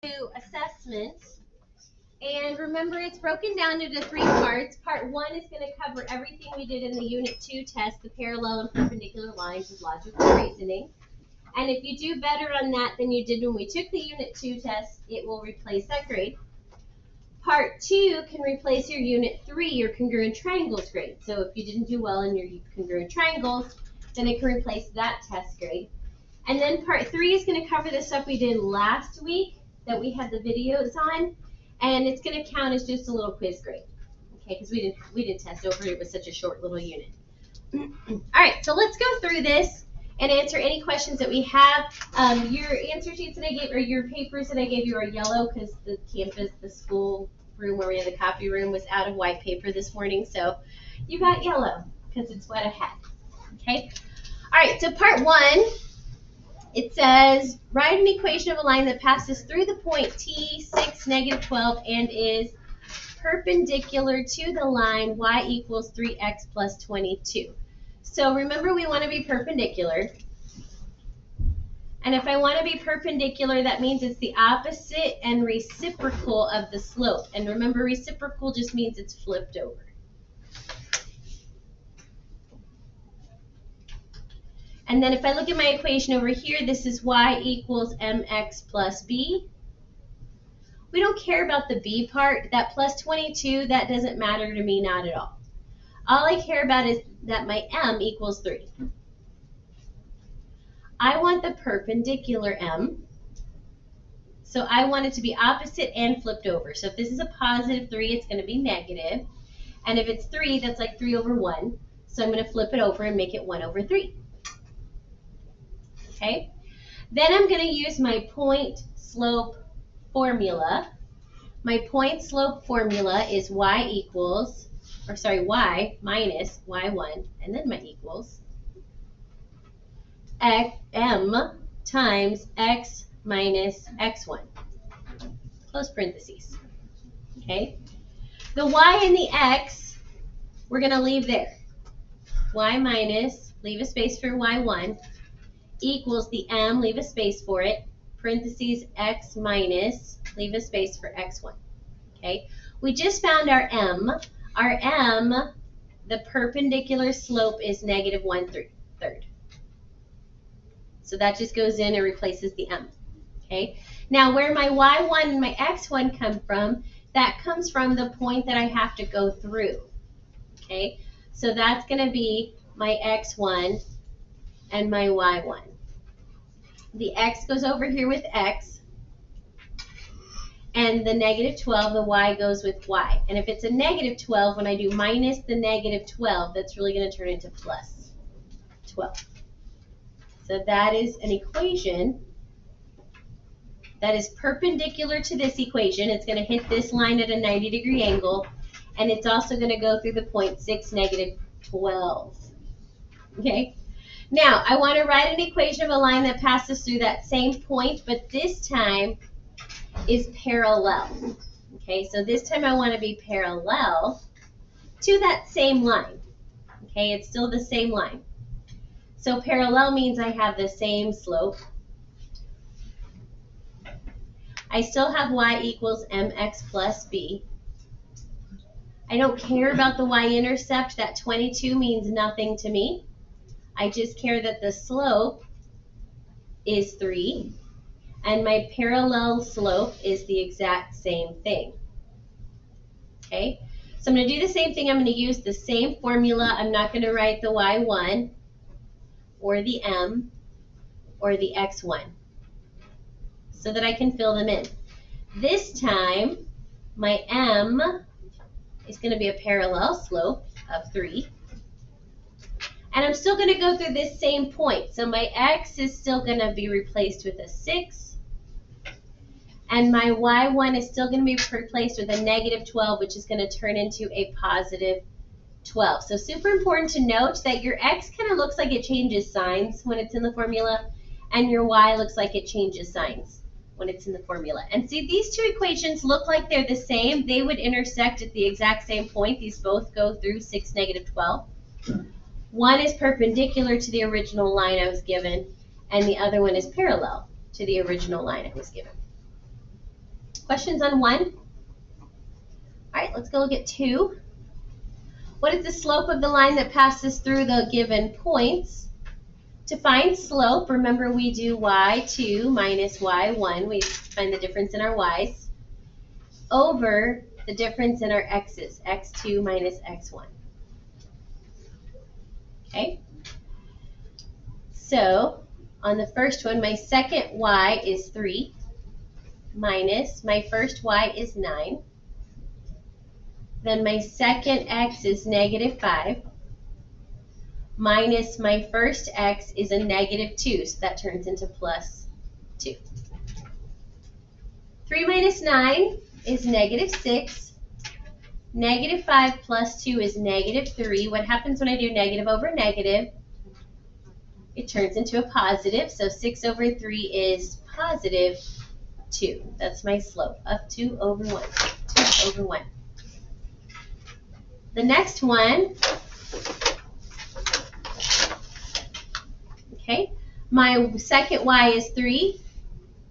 to assessment. And remember, it's broken down into 3 parts. Part 1 is going to cover everything we did in the Unit 2 test, the parallel and perpendicular lines of logical reasoning. And if you do better on that than you did when we took the Unit 2 test, it will replace that grade. Part 2 can replace your Unit 3, your congruent triangles grade. So if you didn't do well in your congruent triangles, then it can replace that test grade. And then Part 3 is going to cover the stuff we did last week that we had the videos on, and it's going to count as just a little quiz grade, okay? Because we didn't test over it was such a short little unit. All right, so let's go through this and answer any questions that we have. Your answer sheets that I gave, or your papers that I gave you, are yellow because the campus, the school room where we have the copy room, was out of white paper this morning, so you got yellow because it's what I had. Okay. All right, so Part 1. It says, write an equation of a line that passes through the point t, 6, -12, and is perpendicular to the line y equals 3x plus 22. So remember, we want to be perpendicular. And if I want to be perpendicular, that means it's the opposite and reciprocal of the slope. And remember, reciprocal just means it's flipped over. And then if I look at my equation over here, this is y equals mx plus b. We don't care about the b part. That plus 22, that doesn't matter to me, not at all. All I care about is that my m equals 3. I want the perpendicular m. So I want it to be opposite and flipped over. So if this is a positive 3, it's going to be negative. And if it's 3, that's like 3 over 1. So I'm going to flip it over and make it 1 over 3. Okay, then I'm going to use my point slope formula. My point slope formula is y minus y1, and then my equals m times x minus x1, close parentheses. Okay, the y and the x, we're going to leave there. Y minus, leave a space for y1, equals the m, leave a space for it, parentheses x minus, leave a space for x1. Okay, we just found our m. Our m, the perpendicular slope, is -1/3. So that just goes in and replaces the m. Okay, now where my y1 and my x1 come from, that comes from the point that I have to go through. Okay, so that's going to be my x1 and my y1. The x goes over here with x, and the -12, the y goes with y. And if it's a -12, when I do minus the -12, that's really going to turn into plus 12. So that is an equation that is perpendicular to this equation. It's going to hit this line at a 90-degree angle, and it's also going to go through the point 6, -12. Okay? Now, I want to write an equation of a line that passes through that same point, but this time is parallel. Okay, so this time I want to be parallel to that same line. Okay, it's still the same line. So parallel means I have the same slope. I still have y equals mx plus b. I don't care about the y-intercept. That 22 means nothing to me. I just care that the slope is 3, and my parallel slope is the exact same thing. Okay, so I'm going to do the same thing. I'm going to use the same formula. I'm not going to write the y1 or the m or the x1 so that I can fill them in. This time, my m is going to be a parallel slope of 3. And I'm still going to go through this same point. So my x is still going to be replaced with a 6. And my y1 is still going to be replaced with a -12, which is going to turn into a positive 12. So super important to note that your x kind of looks like it changes signs when it's in the formula, and your y looks like it changes signs when it's in the formula. And see, these two equations look like they're the same. They would intersect at the exact same point. These both go through 6, -12. One is perpendicular to the original line I was given, and the other one is parallel to the original line I was given. Questions on 1? All right, let's go look at 2. What is the slope of the line that passes through the given points? To find slope, remember we do y2 minus y1. We find the difference in our y's over the difference in our x's, x2 minus x1. Okay? So, on the first one, my second y is 3 minus my first y is 9. Then my second x is negative 5 minus my first x is a negative 2, so that turns into plus 2. 3 minus 9 is negative 6. Negative 5 plus 2 is negative 3. What happens when I do negative over negative? It turns into a positive, so 6 over 3 is positive 2. That's my slope of 2 over 1. 2 over 1. The next one, okay, my second y is 3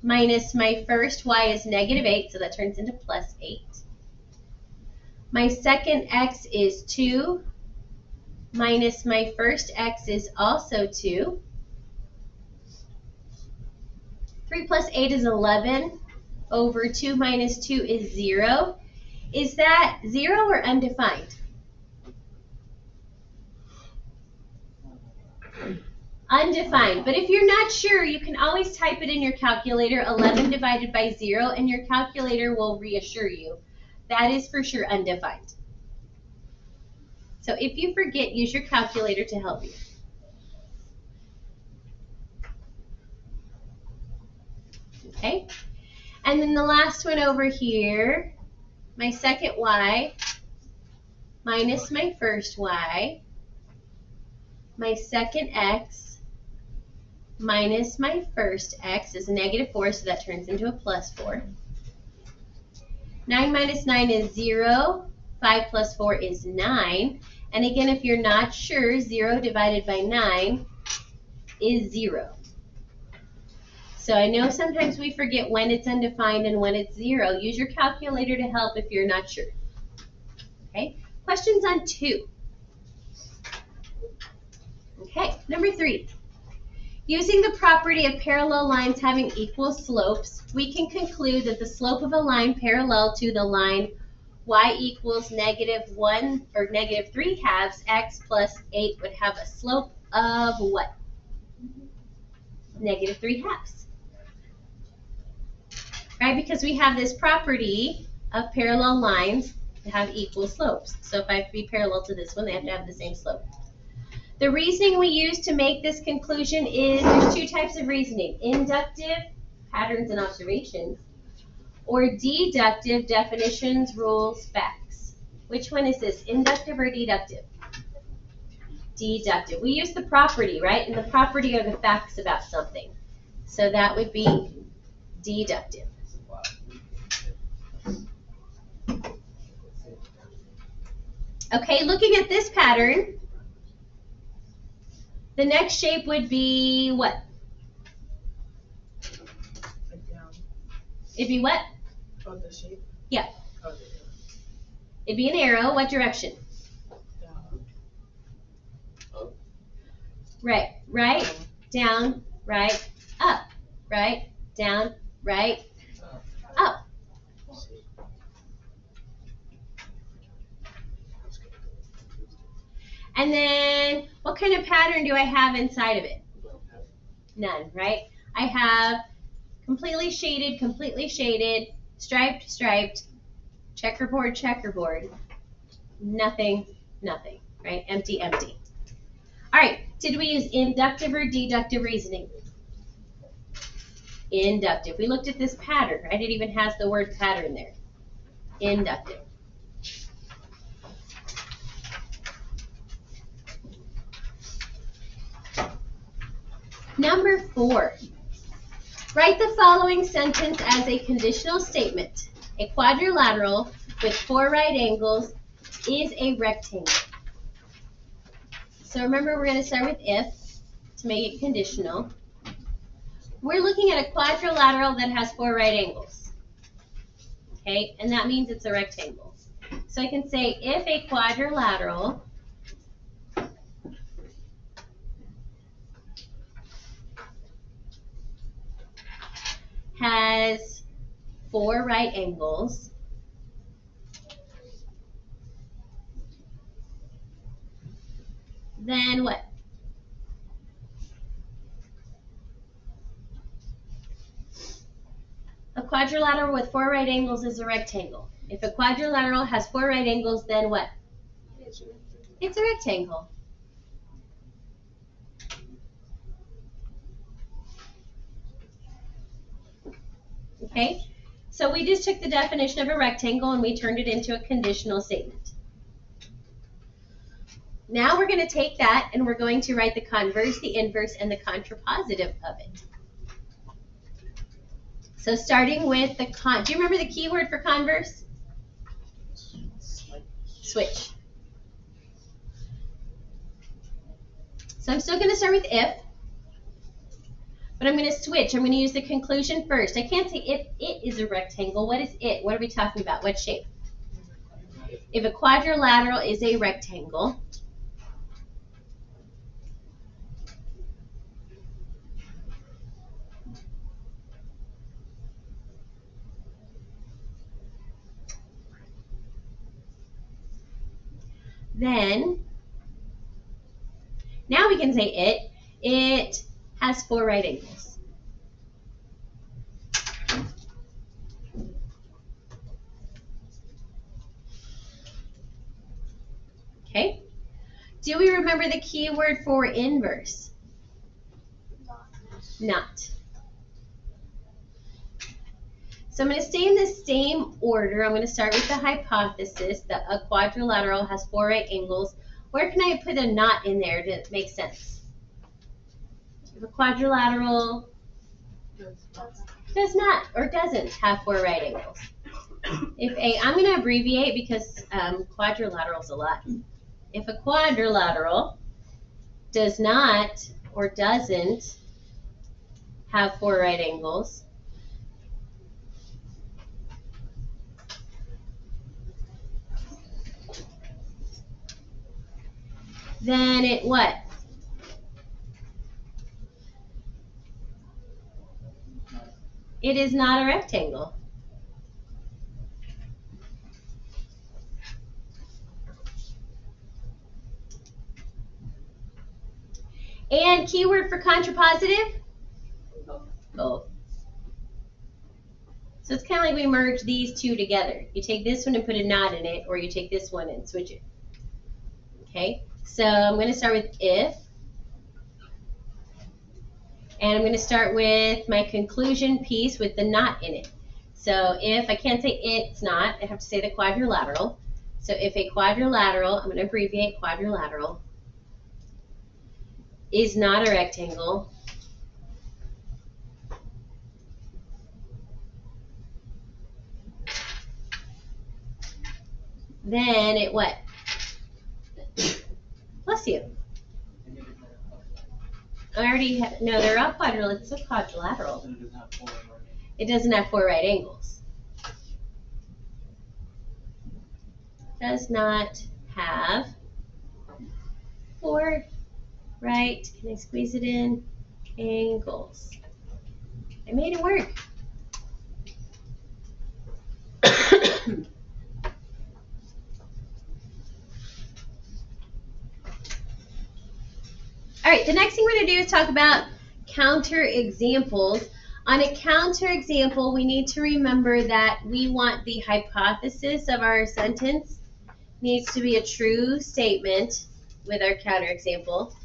minus my first y is negative 8, so that turns into plus 8. My second x is 2 minus my first x is also 2. 3 plus 8 is 11 over 2 minus 2 is 0. Is that 0 or undefined? Undefined. But if you're not sure, you can always type it in your calculator, 11 divided by 0, and your calculator will reassure you. That is for sure undefined. So if you forget, use your calculator to help you. Okay? And then the last one over here, my second y minus my first y, my second x minus my first x is a negative 4, so that turns into a plus 4. 9 minus 9 is 0. 5 plus 4 is 9. And again, if you're not sure, 0 divided by 9 is 0. So I know sometimes we forget when it's undefined and when it's 0. Use your calculator to help if you're not sure. Okay, questions on 2. Okay, number 3. Using the property of parallel lines having equal slopes, we can conclude that the slope of a line parallel to the line y equals negative 1 or negative 3 halves x plus 8 would have a slope of what? Negative 3 halves. Right? Because we have this property of parallel lines that have equal slopes. So if I have to be parallel to this one, they have to have the same slope. The reasoning we use to make this conclusion is there's 2 types of reasoning: inductive, patterns and observations, or deductive, definitions, rules, facts. Which one is this, inductive or deductive? Deductive. We use the property, right? And the property are the facts about something. So that would be deductive. Okay, looking at this pattern, the next shape would be what? It'd be what? Oh, the shape? Yeah. Oh, yeah. It'd be an arrow. What direction? Up. Right. Right. Down. Right. Up. Right. Down. Right. Up. And then what kind of pattern do I have inside of it? None, right? I have completely shaded, striped, striped, checkerboard, checkerboard, nothing, nothing, right? Empty, empty. All right, did we use inductive or deductive reasoning? Inductive. We looked at this pattern, right? It even has the word pattern there. Inductive. Number 4. Write the following sentence as a conditional statement. A quadrilateral with 4 right angles is a rectangle. So remember, we're going to start with if to make it conditional. We're looking at a quadrilateral that has 4 right angles. Okay, and that means it's a rectangle. So I can say if a quadrilateral has 4 right angles, then what? A quadrilateral with 4 right angles is a rectangle. If a quadrilateral has 4 right angles, then what? It's a rectangle. Okay, so we just took the definition of a rectangle and we turned it into a conditional statement. Now we're going to take that and we're going to write the converse, the inverse, and the contrapositive of it. So starting with the do you remember the key word for converse? Switch. So I'm still going to start with if, but I'm going to switch. I'm going to use the conclusion first. I can't say if it is a rectangle. What is it? What are we talking about? What shape? If a quadrilateral is a rectangle, then now we can say it has 4 right angles. Okay. Do we remember the key word for inverse? Not. So I'm going to stay in the same order. I'm going to start with the hypothesis that a quadrilateral has 4 right angles. Where can I put a not in there to make sense? If a quadrilateral does not or doesn't have 4 right angles. I'm going to abbreviate because quadrilateral is a lot. If a quadrilateral does not or doesn't have 4 right angles, then it what? It is not a rectangle. And keyword for contrapositive? Both. So it's kind of like we merge these two together. You take this one and put a not in it, or you take this one and switch it. Okay, so I'm going to start with if. And I'm going to start with my conclusion piece with the not in it. So if I can't say it's not, I have to say the quadrilateral. So if a quadrilateral, I'm going to abbreviate quadrilateral, is not a rectangle, then it what? Bless you. I already have, no, they're all quadrilateral. It's a quadrilateral. It doesn't have 4 right angles. Does not have 4 right, can I squeeze it in? Angles. I made it work. All right, the next thing we're going to do is talk about counter examples. On a counter example, we need to remember that we want the hypothesis of our sentence needs to be a true statement with our counter example.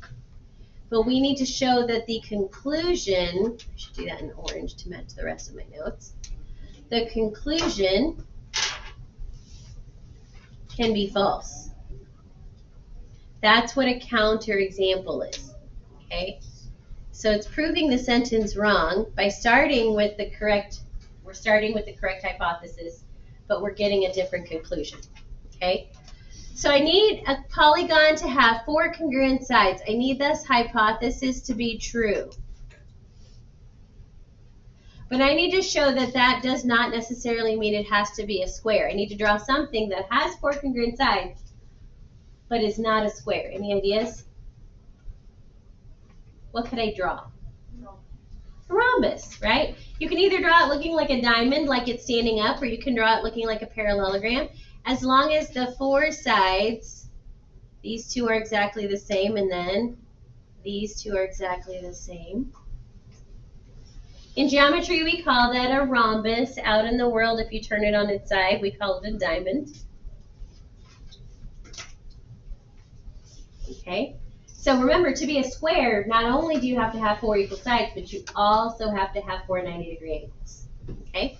But we need to show that the conclusion, I should do that in orange to match the rest of my notes. The conclusion can be false. That's what a counter example is. Okay? So it's proving the sentence wrong by starting with the correct, we're starting with the correct hypothesis, but we're getting a different conclusion. Okay? So I need a polygon to have 4 congruent sides. I need this hypothesis to be true. But I need to show that that does not necessarily mean it has to be a square. I need to draw something that has 4 congruent sides, but is not a square. Any ideas? What could I draw? No. A rhombus, right? You can either draw it looking like a diamond, like it's standing up, or you can draw it looking like a parallelogram. As long as the 4 sides, these two are exactly the same, and then these two are exactly the same. In geometry, we call that a rhombus. Out in the world, if you turn it on its side, we call it a diamond. Okay? So remember, to be a square, not only do you have to have 4 equal sides, but you also have to have 4 90-degree angles. Okay?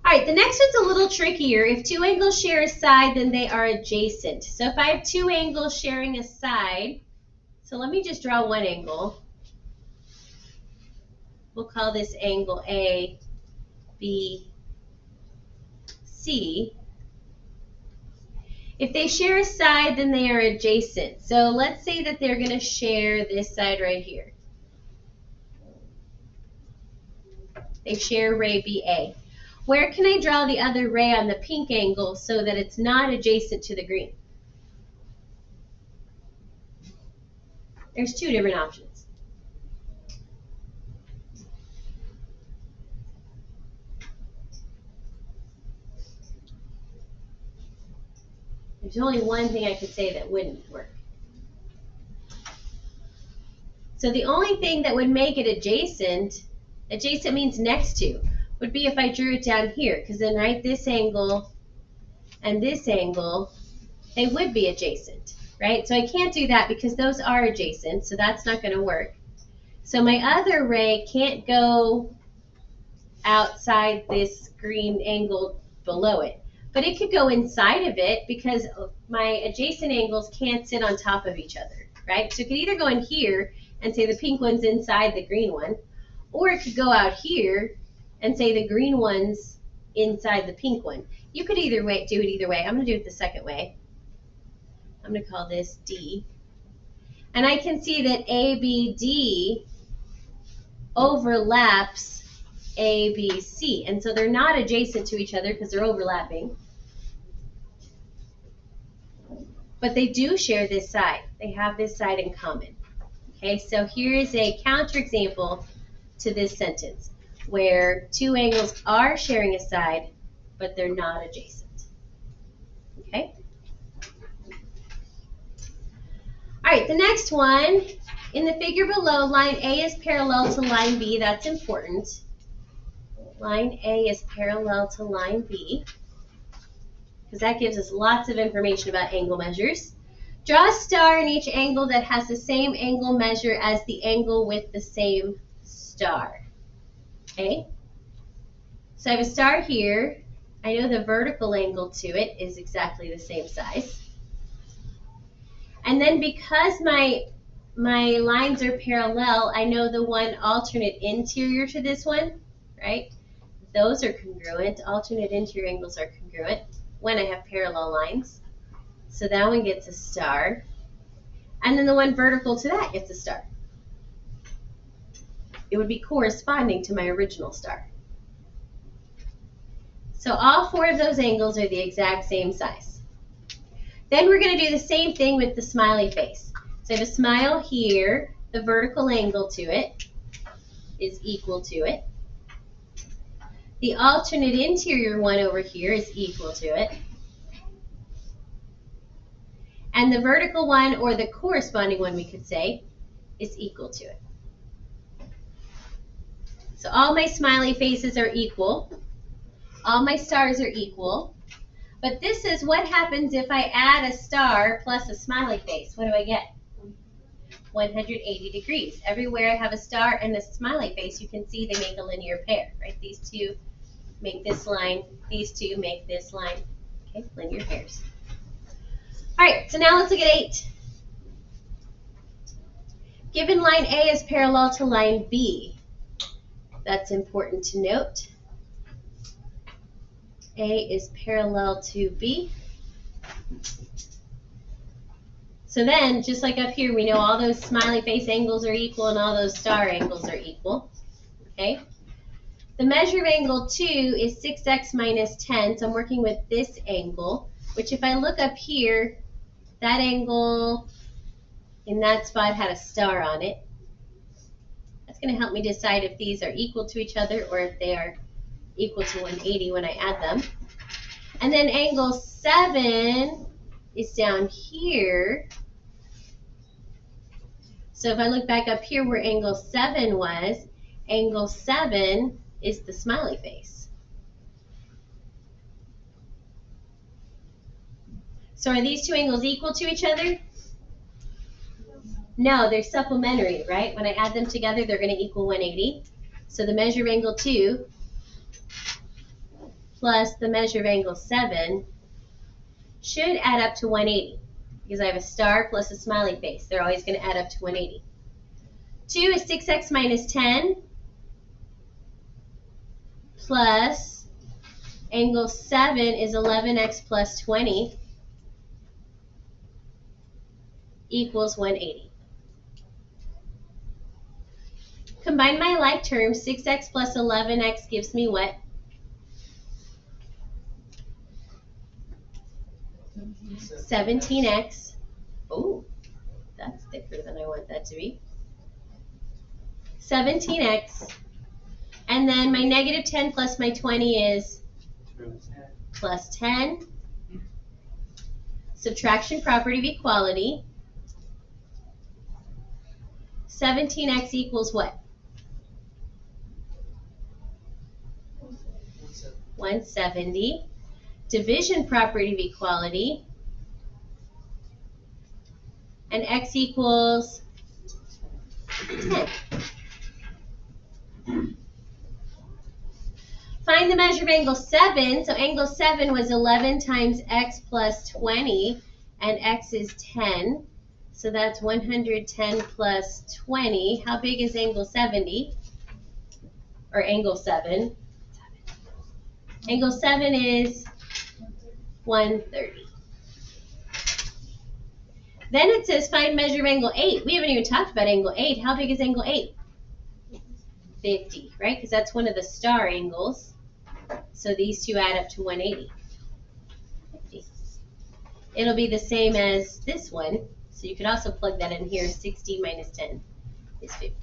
All right, the next one's a little trickier. If 2 angles share a side, then they are adjacent. So if I have 2 angles sharing a side, so let me just draw one angle. We'll call this angle A, B, C. If they share a side, then they are adjacent. So let's say that they're going to share this side right here. They share ray BA. Where can I draw the other ray on the pink angle so that it's not adjacent to the green? There's 2 different options. There's only one thing I could say that wouldn't work. So the only thing that would make it adjacent means next to, would be if I drew it down here, because then right this angle and this angle, they would be adjacent, right? So I can't do that because those are adjacent, so that's not going to work. So my other ray can't go outside this green angle below it. But it could go inside of it because my adjacent angles can't sit on top of each other, right? So it could either go in here and say the pink one's inside the green one, or it could go out here and say the green one's inside the pink one. You could either way do it either way. I'm going to do it the second way. I'm going to call this D. And I can see that ABD overlaps ABC. And so they're not adjacent to each other because they're overlapping. But they do share this side. They have this side in common. Okay, so here is a counterexample to this sentence where 2 angles are sharing a side, but they're not adjacent. Okay? All right, the next one, in the figure below, line A is parallel to line B. That's important. Line A is parallel to line B, because that gives us lots of information about angle measures. Draw a star in each angle that has the same angle measure as the angle with the same star. Okay? So I have a star here. I know the vertical angle to it is exactly the same size. And then because my lines are parallel, I know the one alternate interior to this one, right? Those are congruent. Alternate interior angles are congruent when I have parallel lines. So that one gets a star. And then the one vertical to that gets a star. It would be corresponding to my original star. So all 4 of those angles are the exact same size. Then we're going to do the same thing with the smiley face. So I have a smile here. The vertical angle to it is equal to it. The alternate interior one over here is equal to it. And the vertical one, or the corresponding one we could say, is equal to it. So all my smiley faces are equal. All my stars are equal. But this is what happens if I add a star plus a smiley face. What do I get? 180 degrees. Everywhere I have a star and a smiley face, you can see they make a linear pair, right? These 2 make this line. These 2 make this line. Okay, linear pairs. All right, so now let's look at 8. Given line A is parallel to line B, that's important to note. A is parallel to B. So then, just like up here, we know all those smiley face angles are equal and all those star angles are equal. Okay? The measure of angle 2 is 6x minus 10, so I'm working with this angle, which if I look up here, that angle in that spot had a star on it. That's going to help me decide if these are equal to each other or if they are equal to 180 when I add them. And then angle 7 is down here. So if I look back up here where angle 7 was, angle 7 is the smiley face. So are these two angles equal to each other? No, they're supplementary, right? When I add them together, they're going to equal 180. So the measure of angle 2 plus the measure of angle 7 should add up to 180 because I have a star plus a smiley face. They're always going to add up to 180. 2 is 6x minus 10 plus angle 7 is 11x plus 20 equals 180. Combine my like terms. 6x plus 11x gives me what? 17x. Oh, that's thicker than I want that to be. 17x. And then my negative 10 plus my 20 is plus 10. Subtraction property of equality. 17x equals what? 170. Division property of equality. And x equals 10. Find the measure of angle 7. So angle 7 was 11 times x plus 20, and x is 10. So that's 110 plus 20. How big is angle 70? Or angle 7? Angle 7 is 130. Then it says find measure of angle 8. We haven't even talked about angle 8. How big is angle 8? 50, right? Because that's one of the star angles. So these two add up to 180. 50. It'll be the same as this one. So you could also plug that in here. 60 minus 10 is 50.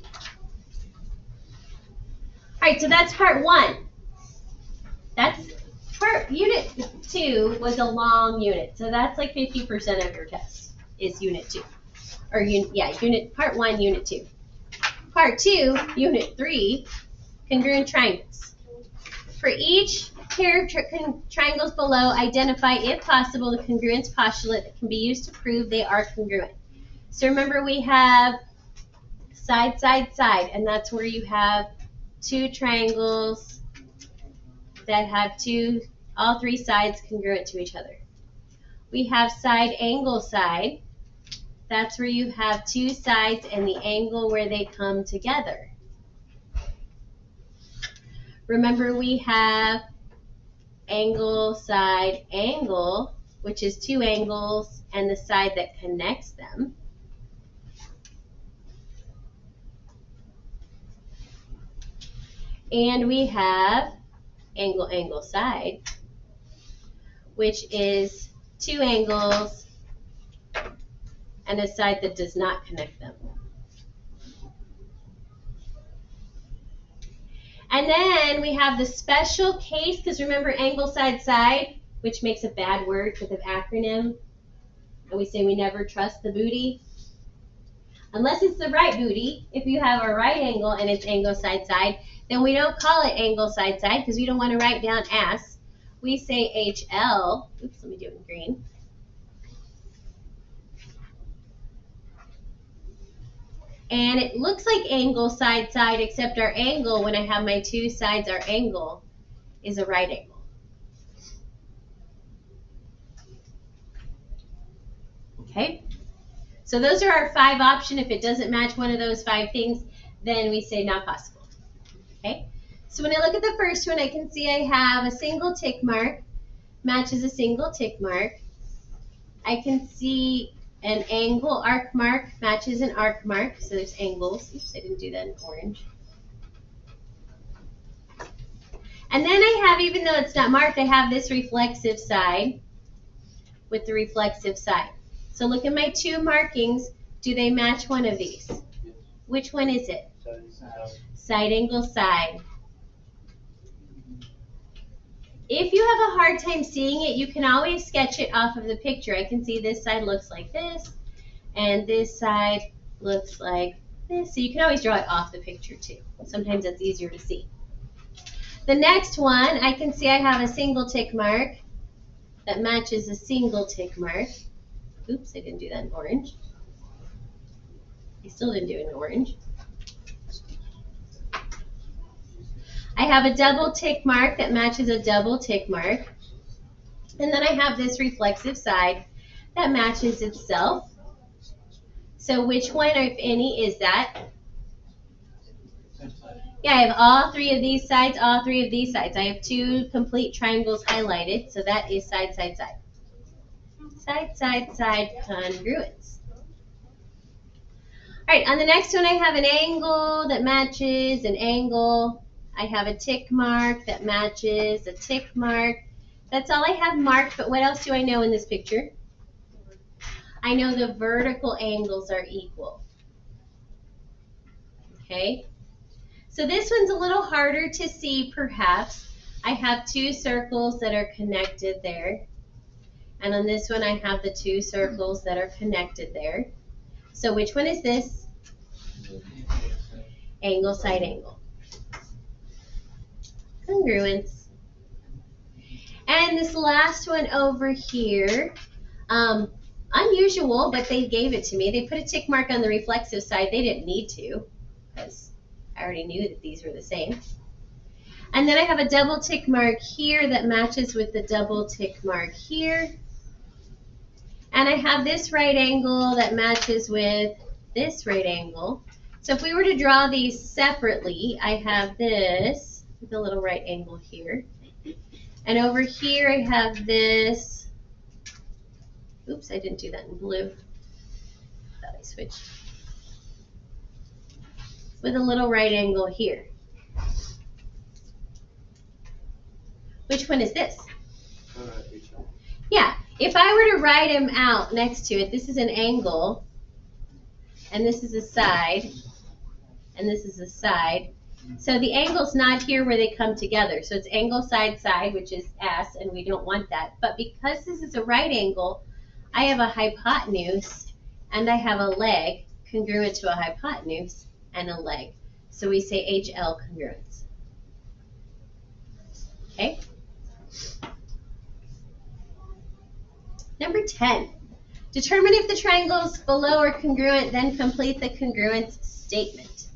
All right, so that's part 1. That's unit 2 was a long unit. So that's like 50% of your test is unit 2. Or part 1, unit 2. Part 2, unit 3, congruent triangles. For each pair of triangles below, identify, if possible, the congruence postulate that can be used to prove they are congruent. So remember, we have side, side, side, and that's where you have two triangles that have all three sides congruent to each other. We have side, angle, side. That's where you have two sides and the angle where they come together. Remember, we have angle, side, angle, which is two angles and the side that connects them. And we have angle, angle, side, which is two angles and a side that does not connect them. And then we have the special case, because remember angle, side, side, which makes a bad word with an acronym. And we say we never trust the booty. Unless it's the right booty. If you have a right angle and it's angle, side, side, then we don't call it angle, side, side, because we don't want to write down S. We say HL. Oops, let me do it in green. And it looks like angle, side, side, except our angle, when I have my two sides, our angle is a right angle. Okay? So those are our 5 options. If it doesn't match one of those 5 things, then we say not possible. Okay? So when I look at the first one, I can see I have a single tick mark matches a single tick mark. I can see an angle arc mark matches an arc mark. So there's angles. Oops, I didn't do that in orange. And then I have, even though it's not marked, I have this reflexive side with the reflexive side. So look at my two markings. Do they match one of these? Which one is it? Side angle side. If you have a hard time seeing it, you can always sketch it off of the picture. I can see this side looks like this, and this side looks like this. So you can always draw it off the picture too. Sometimes it's easier to see. The next one, I can see I have a single tick mark that matches a single tick mark. Oops, I didn't do that in orange. I still didn't do it in orange. I have a double tick mark that matches a double tick mark. And then I have this reflexive side that matches itself. So which one, if any, is that? Yeah, I have all three of these sides, all three of these sides. I have two complete triangles highlighted, so that is side, side, side. Side, side, side congruence. All right, on the next one I have an angle that matches an angle. I have a tick mark that matches a tick mark. That's all I have marked, but what else do I know in this picture? I know the vertical angles are equal. Okay? So this one's a little harder to see, perhaps. I have two circles that are connected there. And on this one, I have the two circles that are connected there. So which one is this? Angle, side angle. Congruence. And this last one over here, unusual, but they gave it to me. They put a tick mark on the reflexive side. They didn't need to, because I already knew that these were the same. And then I have a double tick mark here that matches with the double tick mark here. And I have this right angle that matches with this right angle. So if we were to draw these separately, I have this with a little right angle here. And over here I have this, oops, I didn't do that in blue. Thought I switched. With a little right angle here. Which one is this? Yeah, if I were to write them out next to it, this is an angle, and this is a side, and this is a side. So the angle's not here where they come together. So it's angle, side, side, which is S, and we don't want that. But because this is a right angle, I have a hypotenuse, and I have a leg congruent to a hypotenuse and a leg. So we say HL congruence. Okay? Number 10, determine if the triangles below are congruent, then complete the congruence statement.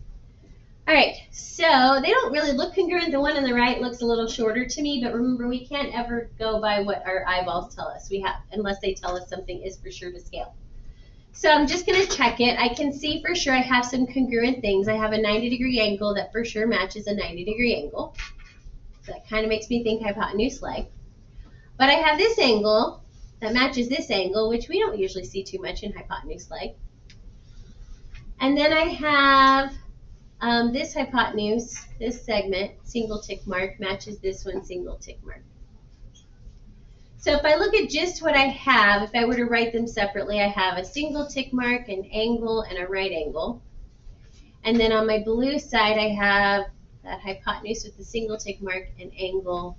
All right, so they don't really look congruent. The one on the right looks a little shorter to me, but remember, we can't ever go by what our eyeballs tell us. We have, unless they tell us something is for sure to scale. So I'm just going to check it. I can see for sure I have some congruent things. I have a 90-degree angle that for sure matches a 90-degree angle. So that kind of makes me think hypotenuse leg. But I have this angle that matches this angle, which we don't usually see too much in hypotenuse leg. And then I have this hypotenuse, this segment, single tick mark, matches this one, single tick mark. So if I look at just what I have, if I were to write them separately, I have a single tick mark, an angle, and a right angle. And then on my blue side, I have that hypotenuse with the single tick mark, an angle,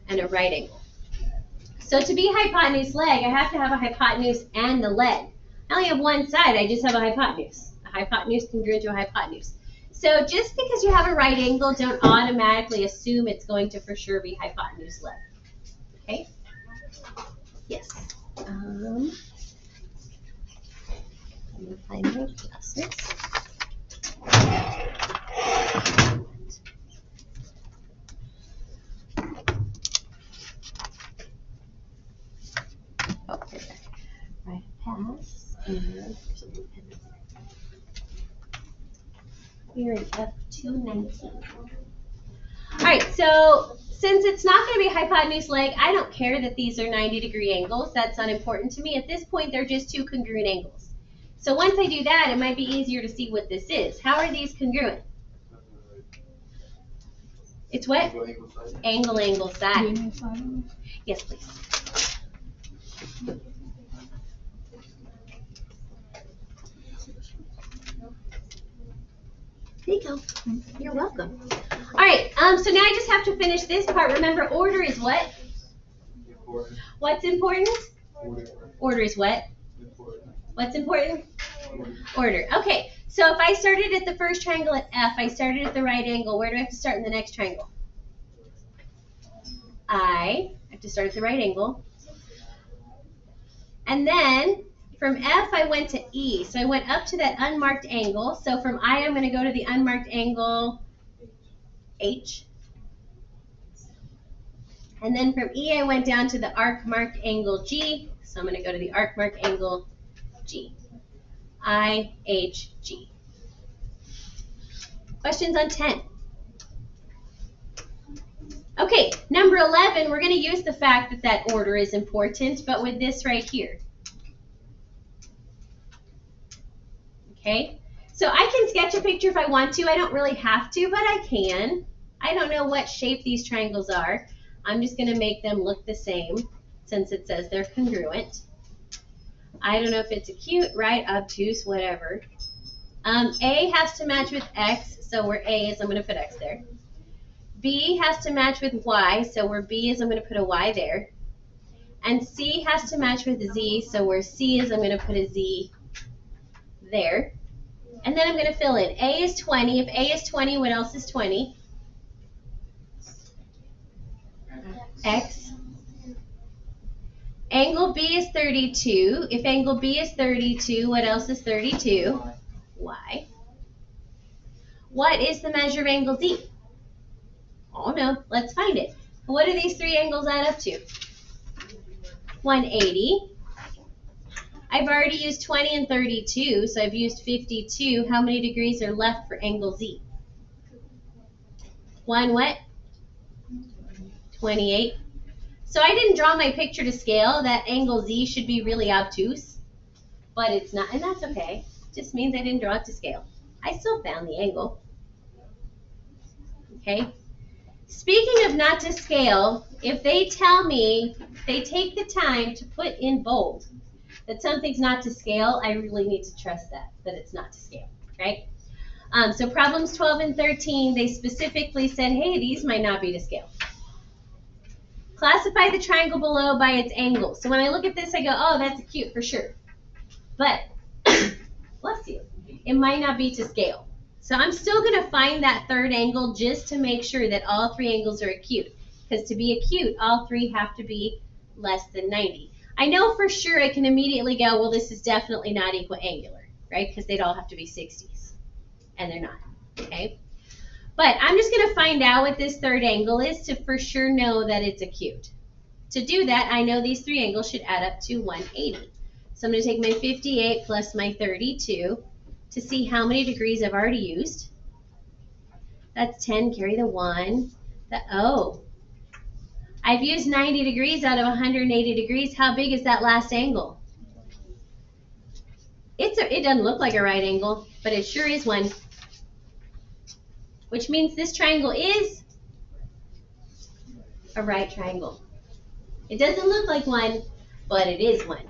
and a right angle. So to be hypotenuse leg, I have to have a hypotenuse and the leg. I only have one side, I just have a hypotenuse. A hypotenuse congruent to a hypotenuse. So just because you have a right angle, don't automatically assume it's going to for sure be hypotenuse leg. Okay? Yes. I'm going to find my glasses. Oh, here we go. Right pass. And we're in F219. All right, so since it's not going to be hypotenuse leg, I don't care that these are 90-degree angles. That's unimportant to me. At this point, they're just two congruent angles. So once I do that, it might be easier to see what this is. How are these congruent? It's what? Angle, angle, side. Yes, please. There you go. You're welcome. All right, so now I just have to finish this part. Remember, order is what? Important. What's important? Order. Order is what? Important. What's important? Order. Order. Okay, so if I started at the first triangle at F, I started at the right angle. Where do I have to start in the next triangle? I have to start at the right angle. And then from F, I went to E. So I went up to that unmarked angle. So from I, I'm going to go to the unmarked angle H. And then from E, I went down to the arc marked angle G. So I'm going to go to the arc marked angle G. I, H, G. Questions on 10? Okay, number 11, we're going to use the fact that that order is important, but with this right here. Okay, so I can sketch a picture if I want to. I don't really have to, but I can. I don't know what shape these triangles are. I'm just going to make them look the same since it says they're congruent. I don't know if it's acute, right, obtuse, whatever. A has to match with X, so where A is, I'm going to put X there. B has to match with Y, so where B is, I'm going to put a Y there. And C has to match with Z, so where C is, I'm going to put a Z there. And then I'm going to fill in. A is 20. If A is 20, what else is 20? X. Angle B is 32. If angle B is 32, what else is 32? Y. What is the measure of angle D? Oh no, let's find it. What do these three angles add up to? 180. I've already used 20 and 32, so I've used 52. How many degrees are left for angle Z? One what? 28. So I didn't draw my picture to scale. That angle Z should be really obtuse, but it's not, and that's okay. It just means I didn't draw it to scale. I still found the angle. Okay. Speaking of not to scale, if they tell me, they take the time to put in bold that something's not to scale, I really need to trust that it's not to scale, right? So problems 12 and 13, they specifically said, hey, these might not be to scale. Classify the triangle below by its angle. So when I look at this, I go, oh, that's acute for sure. But, bless you, it might not be to scale. So I'm still going to find that third angle just to make sure that all three angles are acute. Because to be acute, all three have to be less than 90. I know for sure I can immediately go, well, this is definitely not equiangular, right? Because they'd all have to be 60s. And they're not, okay? But I'm just going to find out what this third angle is to for sure know that it's acute. To do that, I know these three angles should add up to 180. So I'm going to take my 58 plus my 32 to see how many degrees I've already used. That's 10, carry the 1. Oh, I've used 90 degrees out of 180 degrees. How big is that last angle? It doesn't look like a right angle, but it sure is one. Which means this triangle is a right triangle. It doesn't look like one, but it is one.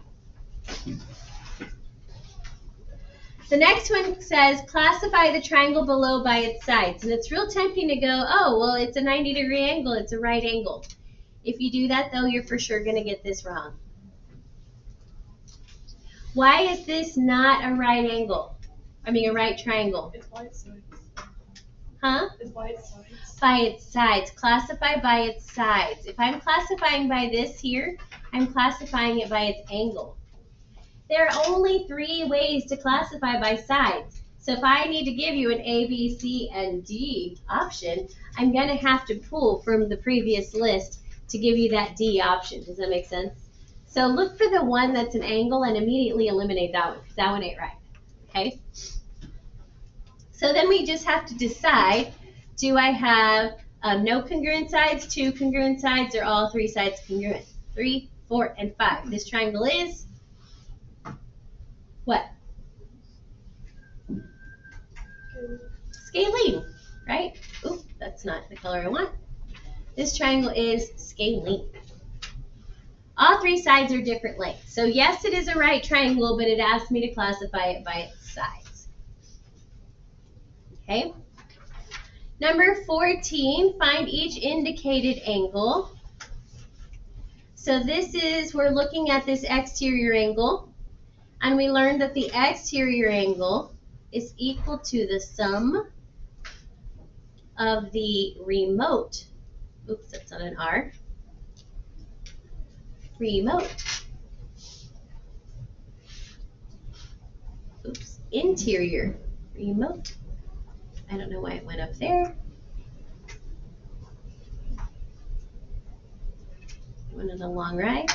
The next one says, classify the triangle below by its sides. And it's real tempting to go, oh, well, it's a 90-degree angle. It's a right angle. If you do that, though, you're for sure going to get this wrong. Why is this not a right angle? I mean, a right triangle. It's by its sides. Huh? It's by its sides. By its sides. Classify by its sides. If I'm classifying by this here, I'm classifying it by its angle. There are only 3 ways to classify by sides. So if I need to give you an A, B, C, and D option, I'm going to have to pull from the previous list to give you that D option. Does that make sense? So look for the one that's an angle and immediately eliminate that one, because that one ain't right. Okay? So then we just have to decide, do I have no congruent sides, 2 congruent sides, or all 3 sides congruent? 3, 4, and 5. This triangle is what? Scalene, right? Ooh, that's That's not the color I want. This triangle is scalene. All three sides are different lengths. So yes, it is a right triangle, but it asks me to classify it by its sides. Okay. Number 14, find each indicated angle. So we're looking at this exterior angle, and we learned that the exterior angle is equal to the sum of the remote, oops, that's not an R, remote, oops, interior, remote. I don't know why it went up there. Went on a long ride.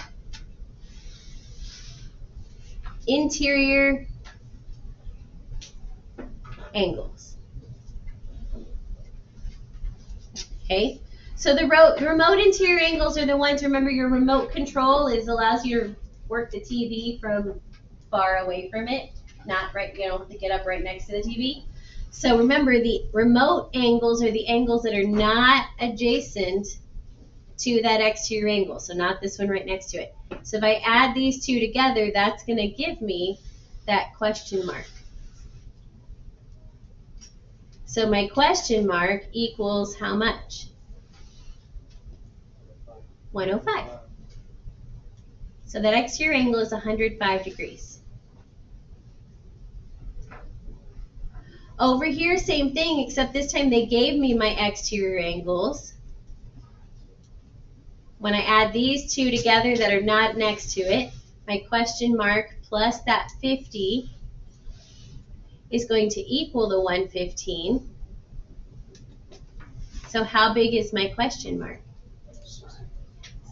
Interior angles. Okay, so the remote interior angles are the ones, remember your remote control allows you to work the TV from far away from it, not right, you don't have to get up right next to the TV. So remember, the remote angles are the angles that are not adjacent to that exterior angle, so not this one right next to it. So if I add these two together, that's going to give me that question mark. So my question mark equals how much? 105. So that exterior angle is 105 degrees. Over here, same thing, except this time they gave me my exterior angles. When I add these two together that are not next to it, my question mark plus that 50 is going to equal the 115. So how big is my question mark?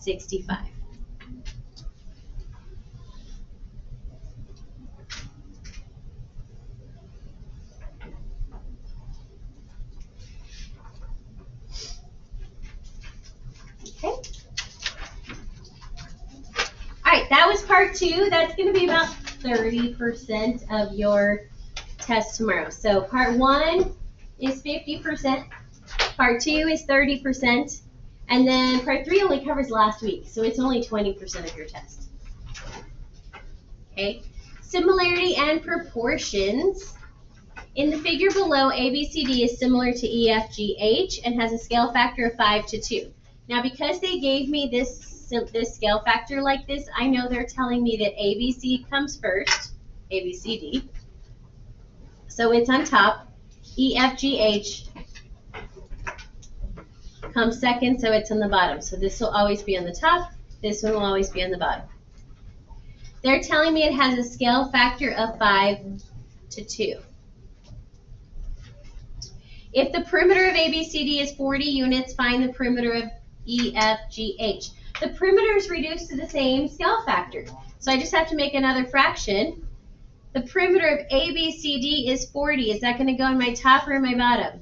65. Okay. All right, that was part 2. That's going to be about 30% of your test tomorrow. So part 1 is 50%, part 2 is 30%, and then part 3 only covers last week, so it's only 20% of your test. Okay, similarity and proportions. In the figure below, ABCD is similar to EFGH and has a scale factor of 5 to 2. Now, because they gave me this scale factor like this, I know they're telling me that ABC comes first, ABCD. So it's on top. EFGH comes second, so it's on the bottom. So this will always be on the top. This one will always be on the bottom. They're telling me it has a scale factor of 5 to 2. If the perimeter of ABCD is 40 units, find the perimeter of EFGH. The perimeter is reduced to the same scale factor. So I just have to make another fraction. The perimeter of ABCD is 40. Is that going to go in my top or in my bottom?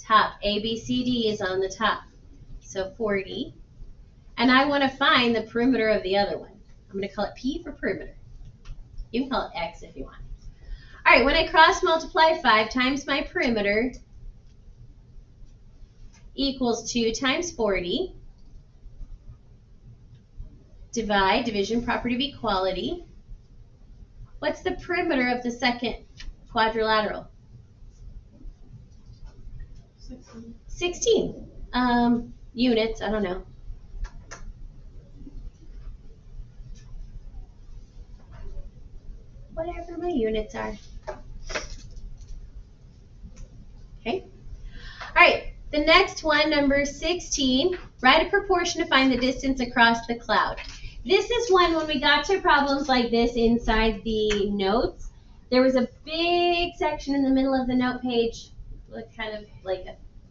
Top. ABCD is on the top. So 40. And I want to find the perimeter of the other one. I'm going to call it P for perimeter. You can call it X if you want. All right, when I cross multiply 5 times my perimeter equals 2 times 40. Divide, division, property of equality. What's the perimeter of the second quadrilateral? 16. Units, I don't know. Whatever my units are. Okay. All right, the next one, number 16, write a proportion to find the distance across the cloud. This is one, when we got to problems like this inside the notes, there was a big section in the middle of the note page, kind of like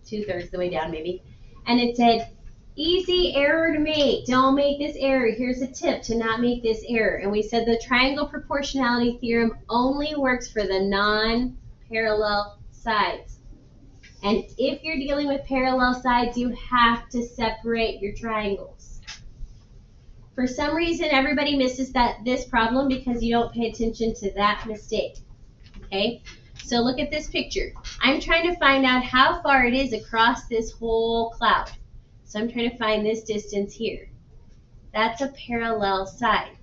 2/3 the way down maybe, and it said, easy error to make. Don't make this error. Here's a tip to not make this error. And we said the triangle proportionality theorem only works for the non-parallel sides. And if you're dealing with parallel sides, you have to separate your triangles. For some reason, everybody misses this problem because you don't pay attention to that mistake. Okay? So look at this picture. I'm trying to find out how far it is across this whole cloud. So I'm trying to find this distance here. That's a parallel side.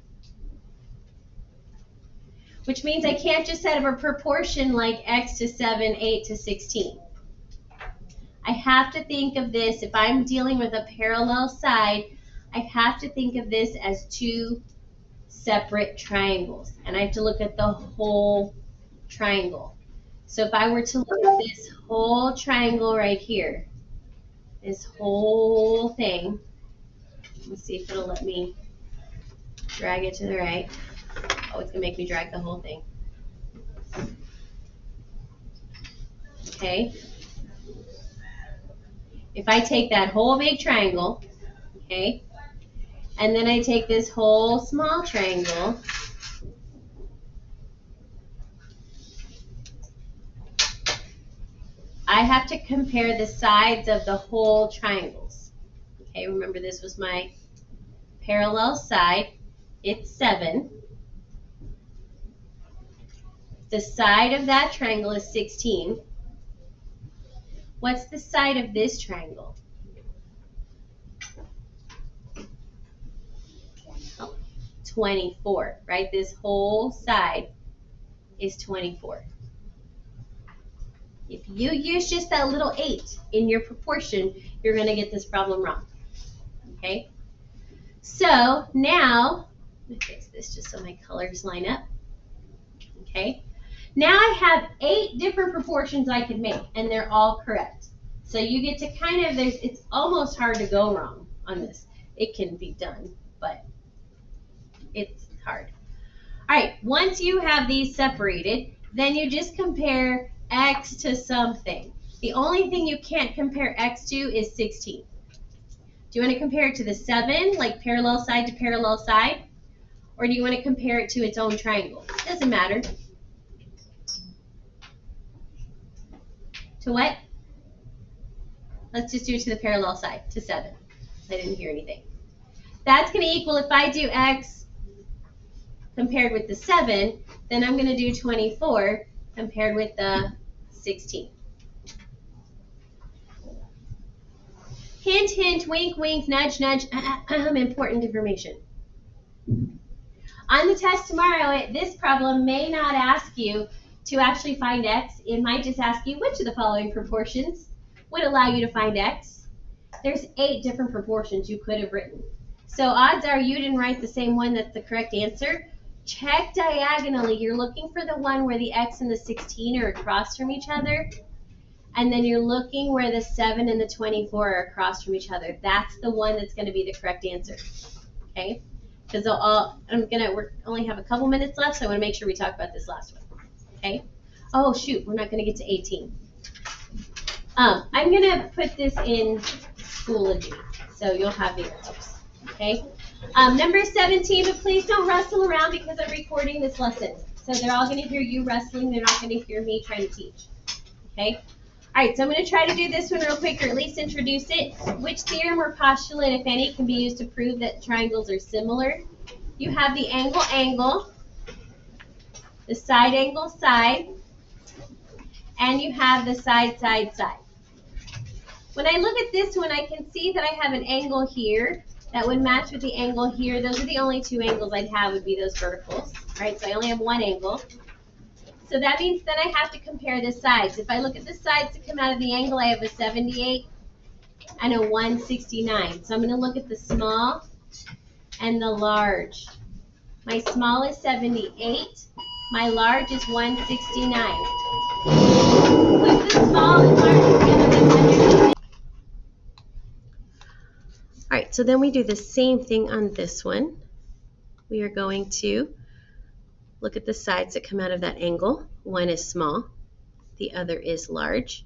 Which means I can't just set up a proportion like x to 7, 8 to 16. I have to think of this, if I'm dealing with a parallel side, I have to think of this as two separate triangles. And I have to look at the whole triangle. So if I were to look at this whole triangle right here, this whole thing, let's see if it'll let me drag it to the right. Oh, it's gonna make me drag the whole thing. Okay. If I take that whole big triangle, okay, and then I take this whole small triangle, I have to compare the sides of the whole triangles. Okay, remember this was my parallel side. It's 7. The side of that triangle is 16. What's the side of this triangle? 24, right? This whole side is 24. If you use just that little 8 in your proportion, you're going to get this problem wrong. Okay? So now, let me fix this just so my colors line up. Okay? Now I have 8 different proportions I could make, and they're all correct. So you get to kind of, it's almost hard to go wrong on this. It can be done, but it's hard. All right, once you have these separated, then you just compare x to something. The only thing you can't compare x to is 16. Do you want to compare it to the 7, like parallel side to parallel side? Or do you want to compare it to its own triangle? Doesn't matter. To what? Let's just do it to the parallel side, to 7. I didn't hear anything. That's going to equal, if I do x compared with the 7, then I'm going to do 24 compared with the 16. Hint, hint, wink, wink, nudge, nudge, important information. On the test tomorrow, this problem may not ask you to actually find x. It might just ask you which of the following proportions would allow you to find x. There's 8 different proportions you could have written. So odds are you didn't write the same one that's the correct answer. Check diagonally. You're looking for the one where the x and the 16 are across from each other. And then you're looking where the 7 and the 24 are across from each other. That's the one that's going to be the correct answer. Okay? Because we only have a couple minutes left, so I want to make sure we talk about this last one. Okay? Oh, shoot, we're not going to get to 18. I'm going to put this in Schoology, so you'll have the answers. Okay? Number 17, but please don't rustle around because I'm recording this lesson. So they're all going to hear you wrestling. They're not going to hear me trying to teach. Okay? All right, so I'm going to try to do this one real quick, or at least introduce it. Which theorem or postulate, if any, can be used to prove that triangles are similar? You have the angle, the side angle, side, and you have the side, side, side. When I look at this one, I can see that I have an angle here that would match with the angle here. Those are the only 2 angles I'd have would be those verticals. All right, so I only have 1 angle. So that means then I have to compare the sides. If I look at the sides that come out of the angle, I have a 78 and a 169. So I'm going to look at the small and the large. My small is 78. My large is 169. Put the small and large together. All right, so then we do the same thing on this one. We are going to look at the sides that come out of that angle. One is small, the other is large.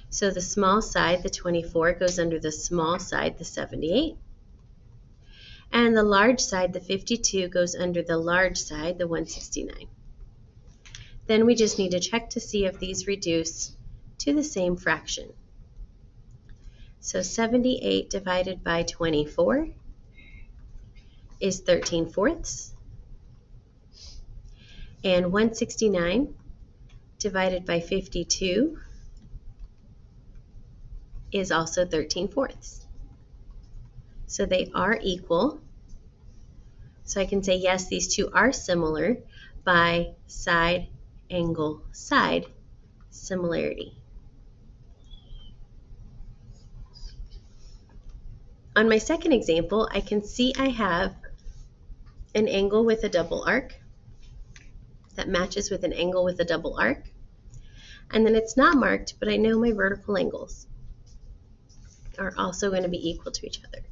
So the small side, the 24, goes under the small side, the 78. And the large side, the 52, goes under the large side, the 169. Then we just need to check to see if these reduce to the same fraction. So 78 divided by 24 is 13/4. And 169 divided by 52 is also 13/4. So they are equal. So I can say, yes, these two are similar by side, angle, side similarity. On my second example, I can see I have an angle with a double arc that matches with an angle with a double arc. And then it's not marked, but I know my vertical angles are also going to be equal to each other.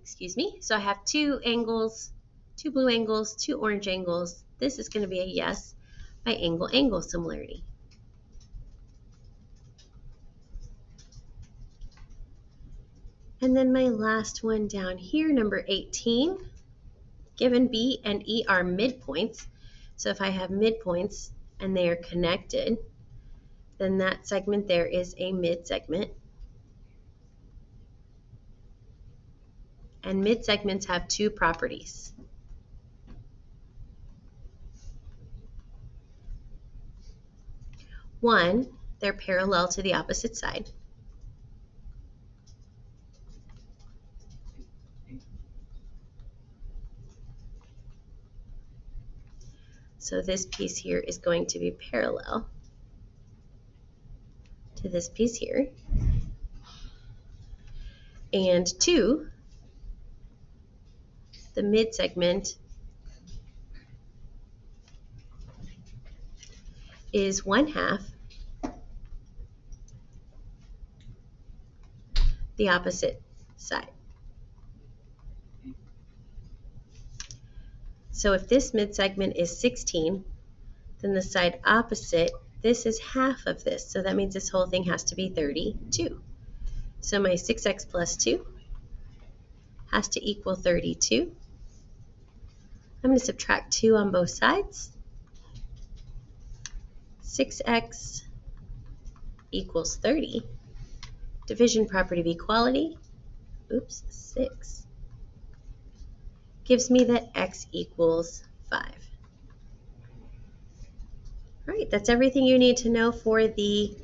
Excuse me. So I have two angles, two blue angles, two orange angles. This is going to be a yes by angle-angle similarity. And then my last one down here, number 18, given B and E are midpoints. So if I have midpoints and they are connected, then that segment there is a mid-segment. And mid-segments have two properties. One, they're parallel to the opposite side. So this piece here is going to be parallel to this piece here. And two, the mid-segment is 1/2 the opposite side. So if this mid-segment is 16, then the side opposite, this is half of this. So that means this whole thing has to be 32. So my 6x plus 2 has to equal 32. I'm going to subtract 2 on both sides. 6x equals 30. Division property of equality, 6, gives me that x equals 5. All right, that's everything you need to know for the